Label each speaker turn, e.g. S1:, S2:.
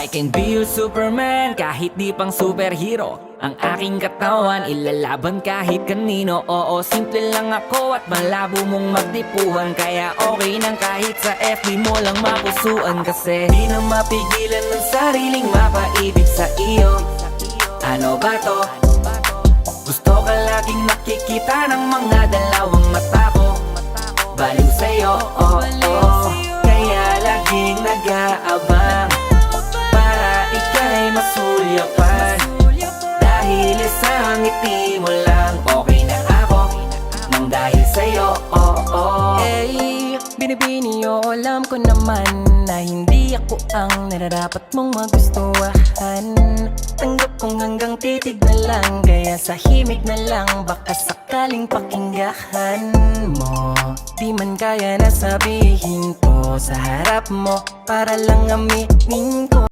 S1: I can be your Superman kahit di pang superhero. Ang aking katawan ilalaban kahit kanino. Oo, simple lang ako at malabo mong magdipuhan. Kaya okay nang kahit sa FB mo lang mapusuan. Kasi di na mapigilan ng sariling mapaibig sa iyo. Ano ba to? Gusto ka laging nakikita ng mga dalawang mata ko. Baliw sa'yo, oh, oh. Kaya laging nag-aabang para ika'y masulyapan. Dahil isang ngiti mo lang okay na ako. Nang dahil sa'yo, oh, oh.
S2: Hey, binibini o alam ko naman na hindi ako ang nararapat mong magustuhan. Tanggap kong hanggang titig na lang, kaya sa himig na lang baka sakaling pakinggahan mo. Di man kaya na sabihin ko sa harap mo para lang aminin ko